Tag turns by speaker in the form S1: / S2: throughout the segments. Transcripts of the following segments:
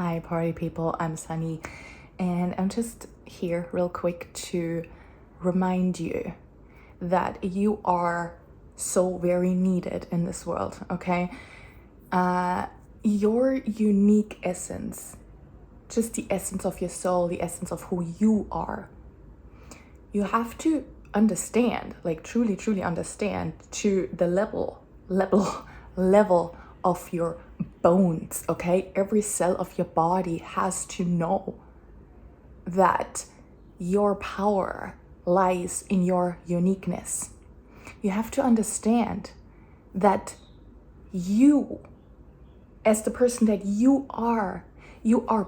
S1: Hi party people, I'm Sunny, and I'm just here real quick to remind you that you are so very needed in this world, okay? Your unique essence, just the essence of your soul, the essence of who you are, you have to understand, like truly understand to the level of your bones, okay? Every cell of your body has to know that your power lies in your uniqueness. You have to understand that you, as the person that you are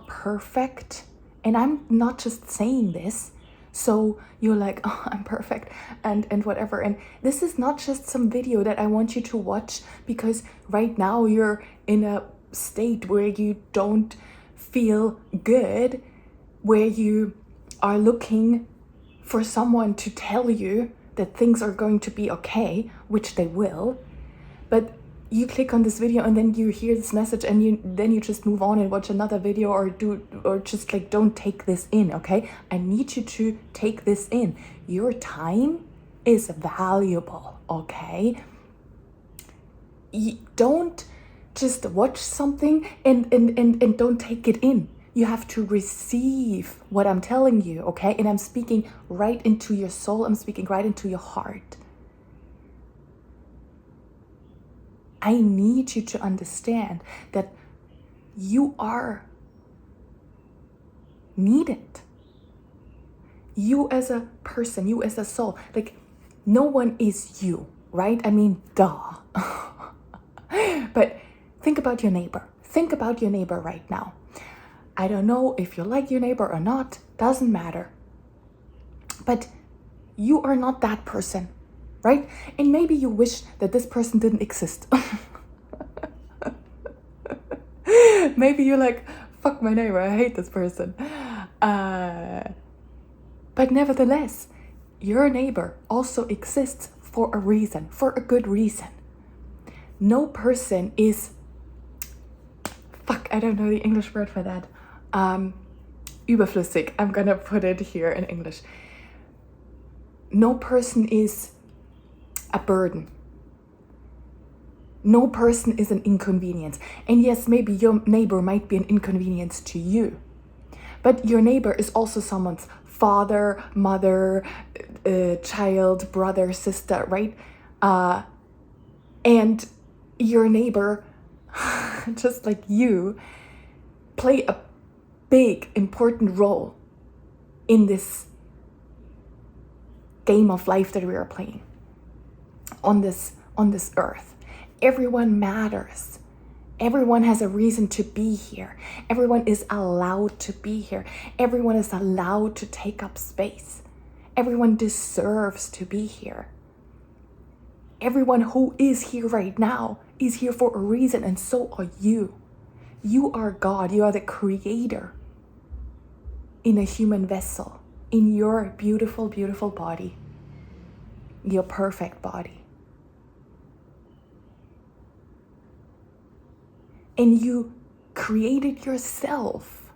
S1: perfect. And I'm not just saying this so you're like, oh, I'm perfect and whatever. And this is not just some video that I want you to watch because right now you're in a state where you don't feel good, where you are looking for someone to tell you that things are going to be okay, which they will. But you click on this video and then you hear this message and then you just move on and watch another video or just like don't take this in, okay? I need you to take this in. Your time is valuable, okay? You don't just watch something and don't take it in. You have to receive what I'm telling you, okay? And I'm speaking right into your soul. I'm speaking right into your heart. I need you to understand that you are needed. You as a person, you as a soul, like no one is you, right? I mean, duh. But think about your neighbor. Think about your neighbor right now. I don't know if you like your neighbor or not, doesn't matter. But you are not that person, right? And maybe you wish that this person didn't exist. Maybe you're like, fuck my neighbor, I hate this person. But nevertheless, your neighbor also exists for a reason, for a good reason. No person is, I don't know the English word for that. Überflüssig, I'm gonna put it here in English. No person is a burden. No person is an inconvenience. And yes, maybe your neighbor might be an inconvenience to you. But your neighbor is also someone's father, mother, child, brother, sister, right? And your neighbor, just like you, play a big, important role in this game of life that we are playing on this earth. Everyone matters. Everyone has a reason to be here. Everyone is allowed to be here. Everyone is allowed to take up space. Everyone deserves to be here. Everyone who is here right now is here for a reason, and so are you. You are God. You are the creator in a human vessel, in your beautiful, beautiful body, your perfect body. And you created yourself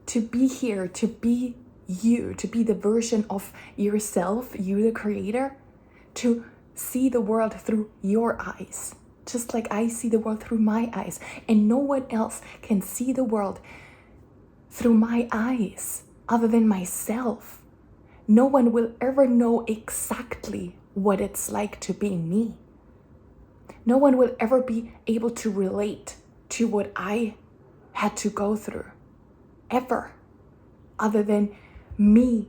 S1: to be here, to be you, to be the version of yourself, you the creator, to see the world through your eyes, just like I see the world through my eyes. And no one else can see the world through my eyes other than myself. No one will ever know exactly what it's like to be me. No one will ever be able to relate to what I had to go through, ever, other than me.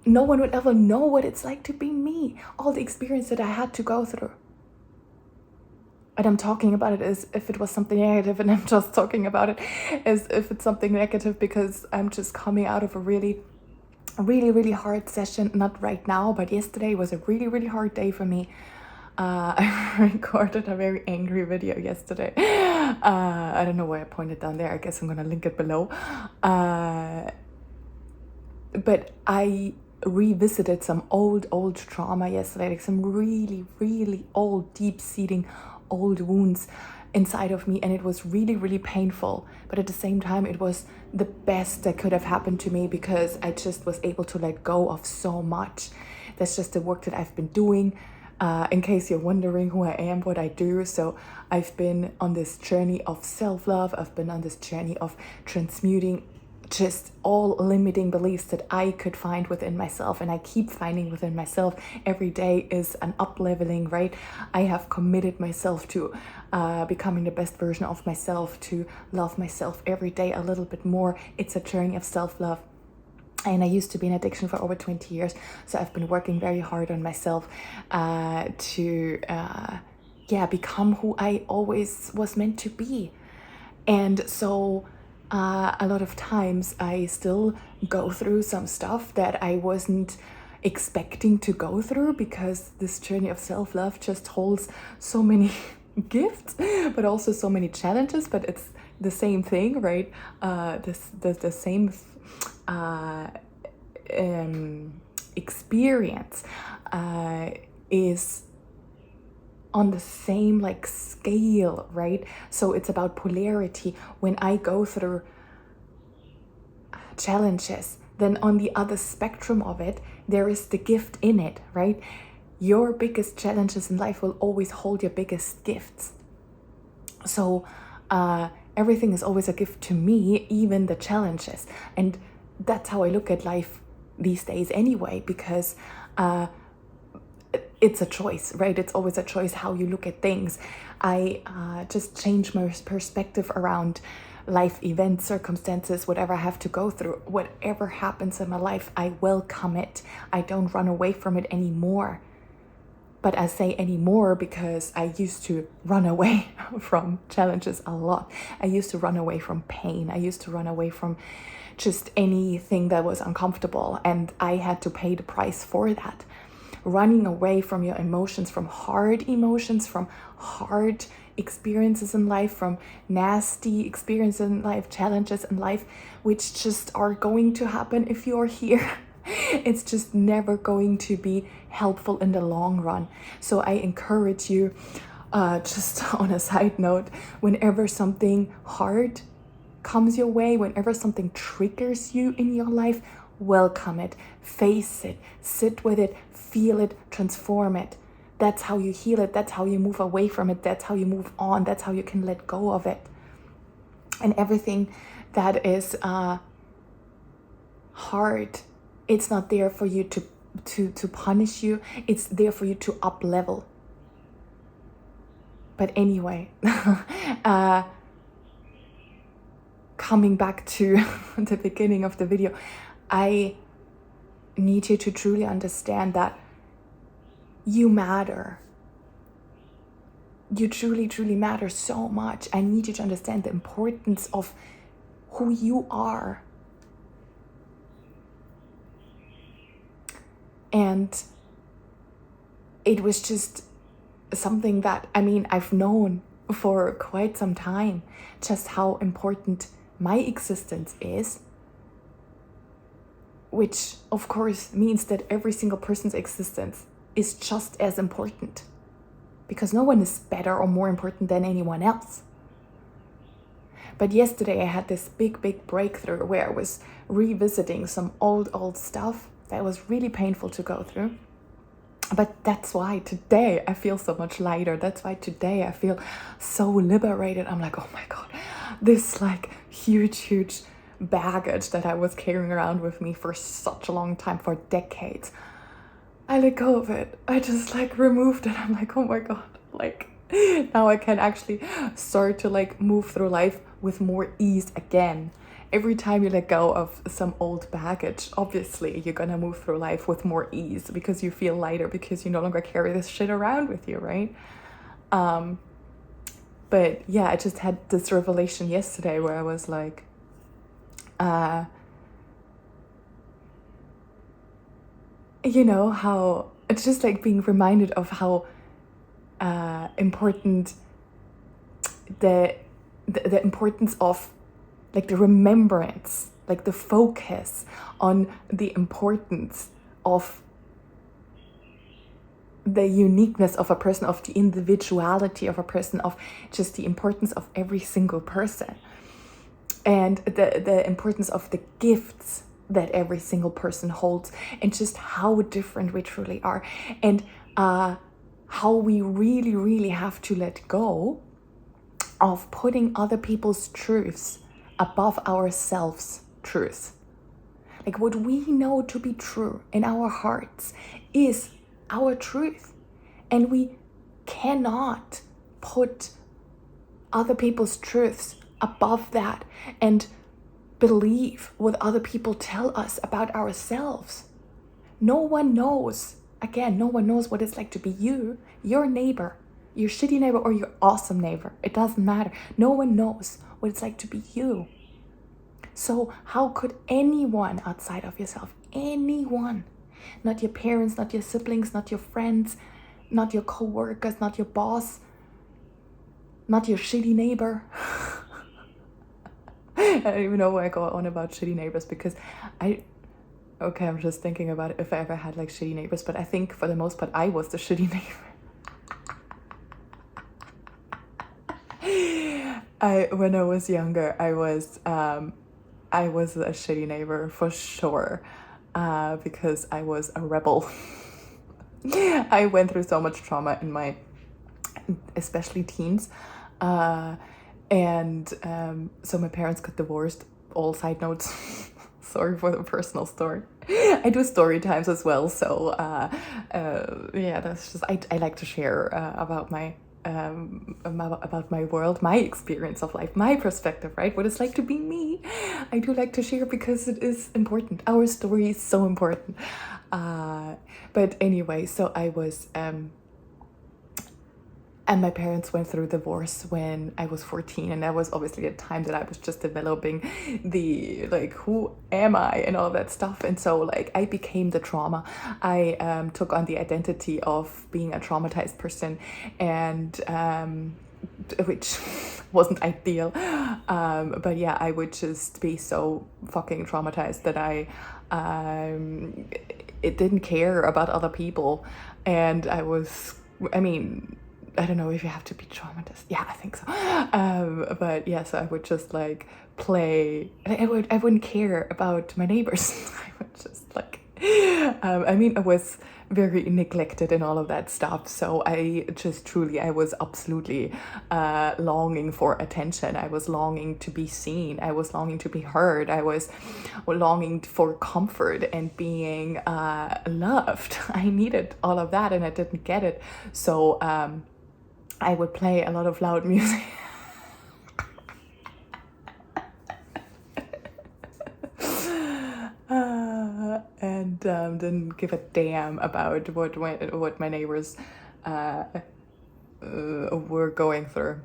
S1: No one would ever know what it's like to be me, all the experience that I had to go through. And I'm talking about it as if it was something negative, and I'm just talking about it as if it's something negative because I'm just coming out of a really hard session. Not right now, but yesterday was a really hard day for me. I recorded a very angry video yesterday. I don't know why I pointed down there. I guess I'm gonna link it below. But I revisited some old trauma yesterday, like some really old, deep-seating old wounds inside of me, and it was really, really painful. But at the same time, it was the best that could have happened to me, because I just was able to let go of so much. That's just the work that I've been doing. In case you're wondering who I am, what I do. So I've been on this journey of self-love. I've been on this journey of transmuting just all limiting beliefs that I could find within myself, and I keep finding within myself. Every day is an up-leveling, right? I have committed myself to becoming the best version of myself, to love myself every day a little bit more. It's a journey of self-love. And I used to be in addiction for over 20 years. So I've been working very hard on myself to become who I always was meant to be. And so a lot of times I still go through some stuff that I wasn't expecting to go through, because this journey of self-love just holds so many gifts, but also so many challenges. But it's the same thing, right? The same experience is on the same like scale, right? So it's about polarity. When I go through challenges, then on the other spectrum of it, there is the gift in it, right? Your biggest challenges in life will always hold your biggest gifts. So everything is always a gift to me, even the challenges. And that's how I look at life these days anyway, because it's a choice, right? It's always a choice how you look at things. I just change my perspective around life events, circumstances, whatever I have to go through, whatever happens in my life, I welcome it. I don't run away from it anymore. But I say anymore because I used to run away from challenges a lot. I used to run away from pain. I used to run away from just anything that was uncomfortable, and I had to pay the price for that. Running away from your emotions, from hard emotions, from hard experiences in life, from nasty experiences in life, challenges in life, which just are going to happen if you're here. It's just never going to be helpful in the long run. So I encourage you, just on a side note, whenever something hard comes your way, whenever something triggers you in your life, welcome it, face it, sit with it, feel it, transform it. That's how you heal it. That's how you move away from it. That's how you move on. That's how you can let go of it. And everything that is hard, it's not there for you to punish you. It's there for you to up level. But anyway, coming back to the beginning of the video, I need you to truly understand that you matter. You truly, truly matter so much. I need you to understand the importance of who you are. And it was just something that, I've known for quite some time, just how important my existence is, which of course means that every single person's existence is just as important, because no one is better or more important than anyone else. But yesterday I had this big breakthrough where I was revisiting some old stuff that was really painful to go through. But that's why today I feel so much lighter. That's why today I feel so liberated. I'm like, oh my God, this like huge baggage that I was carrying around with me for such a long time, for decades, I let go of it. I just like removed it. I'm like, oh my God, like now I can actually start to like move through life with more ease again. Every time you let go of some old baggage, obviously you're gonna move through life with more ease, because you feel lighter, because you no longer carry this shit around with you, right? But yeah, I just had this revelation yesterday where I was like, you know, how it's just like being reminded of how important the importance of like the remembrance, like the focus on the importance of the uniqueness of a person, of the individuality of a person, of just the importance of every single person, and the importance of the gifts that every single person holds, and just how different we truly are, and how we really, really have to let go of putting other people's truths above ourselves' truths. Like, what we know to be true in our hearts is our truth, and we cannot put other people's truths above that and believe what other people tell us about ourselves. No one knows, again, no one knows what it's like to be you, your neighbor, your shitty neighbor, or your awesome neighbor. It doesn't matter. No one knows what it's like to be you. So how could anyone outside of yourself, anyone, not your parents, not your siblings, not your friends, not your co-workers, not your boss, not your shitty neighbor. I don't even know why I go on about shitty neighbors, because I'm just thinking about it, if I ever had like shitty neighbors, but I think for the most part I was the shitty neighbor. When I was younger, I was a shitty neighbor for sure, because I was a rebel. I went through so much trauma in my, especially teens, and so my parents got divorced. All side notes. Sorry for the personal story. I do story times as well, so yeah, that's just I like to share about my world, my experience of life, my perspective, right? What it's like to be me. I do like to share because it is important. Our story is so important. But anyway, so I was and my parents went through divorce when I was 14, and that was obviously a time that I was just developing the, like, who am I and all that stuff. And so, like, I became the trauma. I took on the identity of being a traumatized person, and which wasn't ideal. But yeah, I would just be so fucking traumatized that it didn't care about other people. And I mean, I don't know if you have to be traumatized. Yeah, I think so. But yeah, so I would just like play. I wouldn't care about my neighbors. I would just like. I mean, I was very neglected and all of that stuff. So I was absolutely longing for attention. I was longing to be seen. I was longing to be heard. I was longing for comfort and being loved. I needed all of that, and I didn't get it. So I would play a lot of loud music. And didn't give a damn about what my neighbors were going through.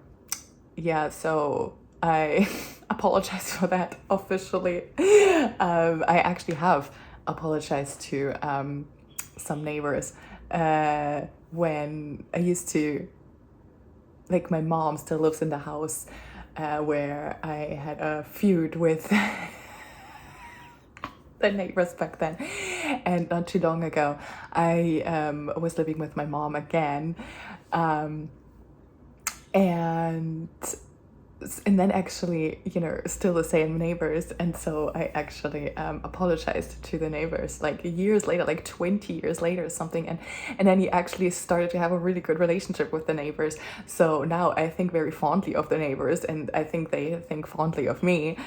S1: Yeah, so I apologize for that officially. I actually have apologized to some neighbors when I used to, like, my mom still lives in the house where I had a feud with the neighbors back then. And not too long ago, I was living with my mom again. And then actually, still the same neighbors. And so I actually apologized to the neighbors, like years later, like 20 years later or something. And then he actually started to have a really good relationship with the neighbors. So now I think very fondly of the neighbors, and I think they think fondly of me.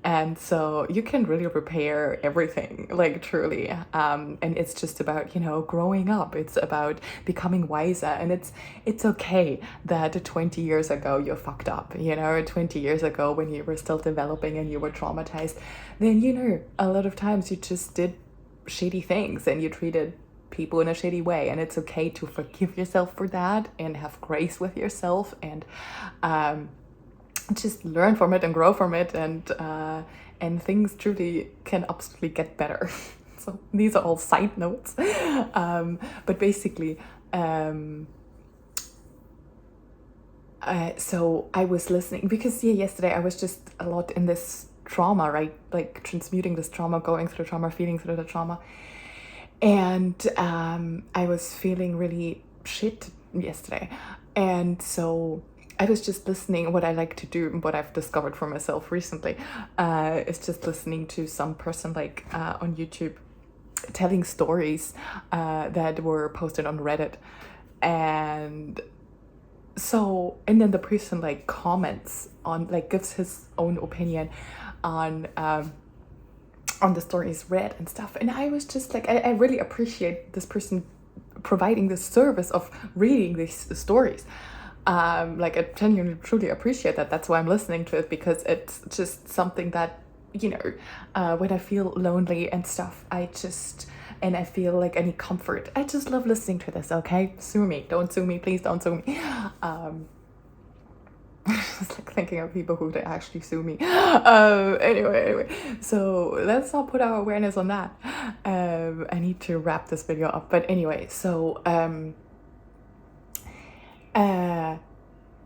S1: And so you can really repair everything, like, truly. And it's just about, growing up. It's about becoming wiser. And it's okay that 20 years ago you fucked up, 20 years ago when you were still developing and you were traumatized. Then, a lot of times you just did shitty things and you treated people in a shitty way. And it's okay to forgive yourself for that and have grace with yourself, and just learn from it and grow from it, and things truly can absolutely get better. So these are all side notes, but basically, so I was listening because yesterday I was just a lot in this trauma, right? Like transmuting this trauma, going through trauma, feeling through the trauma. And I was feeling really shit yesterday. And so I was just listening. What I like to do and what I've discovered for myself recently is just listening to some person like on YouTube telling stories that were posted on Reddit. And so, and then the person like comments on, like gives his own opinion on the stories read and stuff. And I was just like, I really appreciate this person providing this service of reading these stories. Like I genuinely truly appreciate that. That's why I'm listening to it, because it's just something that, you know, when I feel lonely and stuff, and I feel like I need comfort, I just love listening to this. Okay, sue me, don't sue me, please don't sue me. Just like thinking of people who would actually sue me. Anyway, so let's not put our awareness on that. I need to wrap this video up. But anyway, so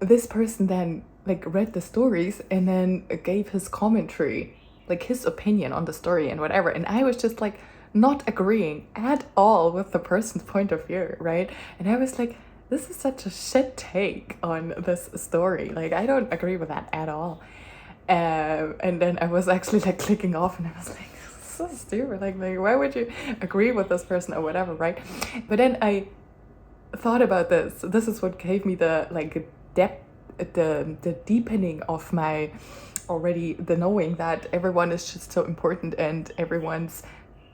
S1: this person then like read the stories and then gave his commentary, like his opinion on the story and whatever. And I was just like not agreeing at all with the person's point of view, right? And I was like, this is such a shit take on this story. Like, I don't agree with that at all. And then I was actually like clicking off, and I was like, so stupid. Like, why would you agree with this person or whatever, right? But then I thought about this. This is what gave me the like depth, the deepening of my already the knowing that everyone is just so important, and everyone's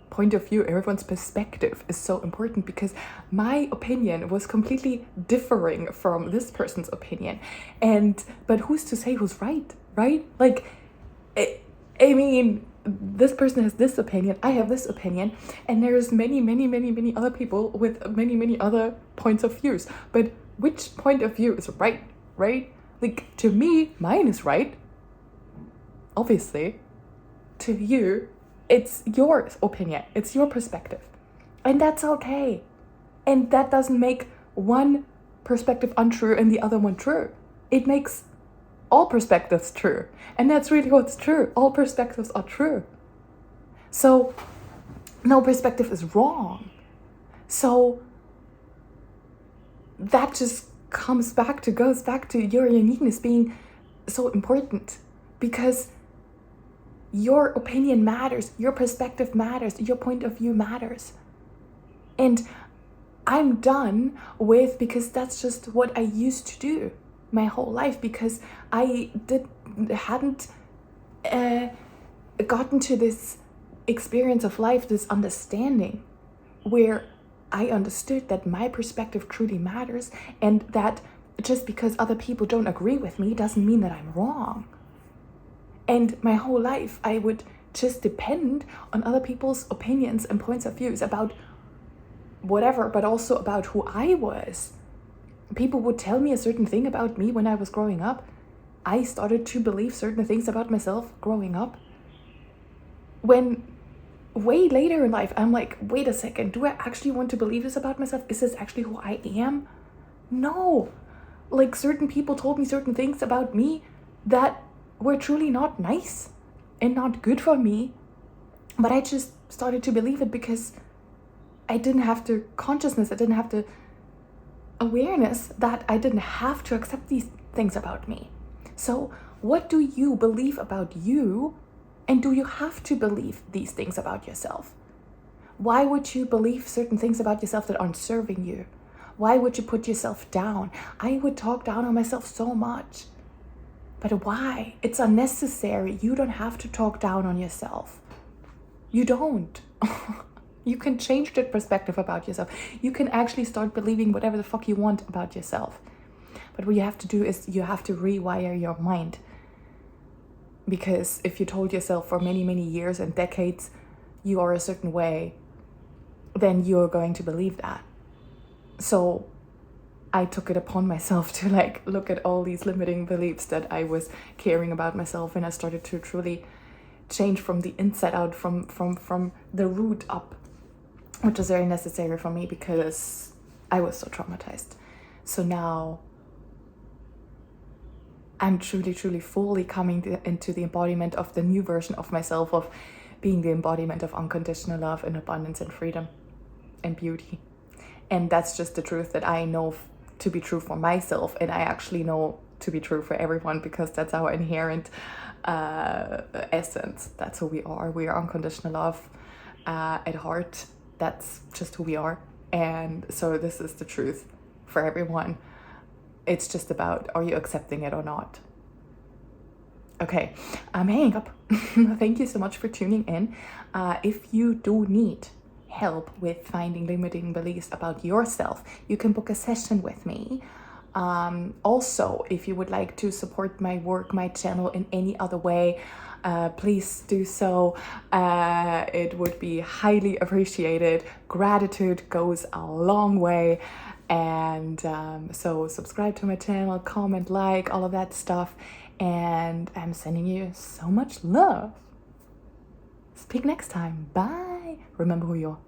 S1: point of view, everyone's perspective is so important, because my opinion was completely differing from this person's opinion. But who's to say who's right? Like, I mean, this person has this opinion, I have this opinion, and there's many other people with many other points of views. But which point of view is right? Like, to me, mine is right. Obviously, to you, it's your opinion, it's your perspective, and that's okay. And that doesn't make one perspective untrue and the other one true. It makes all perspectives true, and that's really what's true. All perspectives are true. So no perspective is wrong. So that just goes back to your uniqueness being so important, because your opinion matters, your perspective matters, your point of view matters. And I'm done with, because that's just what I used to do my whole life, because I hadn't gotten to this experience of life, this understanding where I understood that my perspective truly matters, and that just because other people don't agree with me doesn't mean that I'm wrong. And my whole life, I would just depend on other people's opinions and points of views about whatever, but also about who I was. People would tell me a certain thing about me when I was growing up. I started to believe certain things about myself growing up. When way later in life, I'm like, wait a second, do I actually want to believe this about myself? Is this actually who I am? No. Like, certain people told me certain things about me that were truly not nice and not good for me, but I just started to believe it because I didn't have the consciousness, I didn't have the awareness that I didn't have to accept these things about me. So what do you believe about you, and do you have to believe these things about yourself? Why would you believe certain things about yourself that aren't serving you? Why would you put yourself down? I would talk down on myself so much. But why? It's unnecessary. You don't have to talk down on yourself. You don't. You can change that perspective about yourself. You can actually start believing whatever the fuck you want about yourself. But what you have to do is you have to rewire your mind. Because if you told yourself for many years and decades you are a certain way, then you're going to believe that. So I took it upon myself to like look at all these limiting beliefs that I was carrying about myself, and I started to truly change from the inside out, from the root up, which was very necessary for me because I was so traumatized. So now I'm truly fully coming into the embodiment of the new version of myself, of being the embodiment of unconditional love and abundance and freedom. and beauty. And that's just the truth that I know to be true for myself, and I actually know to be true for everyone, because that's our inherent essence. That's who we are. We are unconditional love at heart. That's just who we are. And so this is the truth for everyone. It's just about, are you accepting it or not? Okay, I'm hanging up. Thank you so much for tuning in. If you do need help with finding limiting beliefs about yourself, you can book a session with me. Also, if you would like to support my work, my channel in any other way, please do so. It would be highly appreciated. Gratitude goes a long way. And so subscribe to my channel, comment, like, all of that stuff. And I'm sending you so much love. Speak next time. Bye. Remember who you are.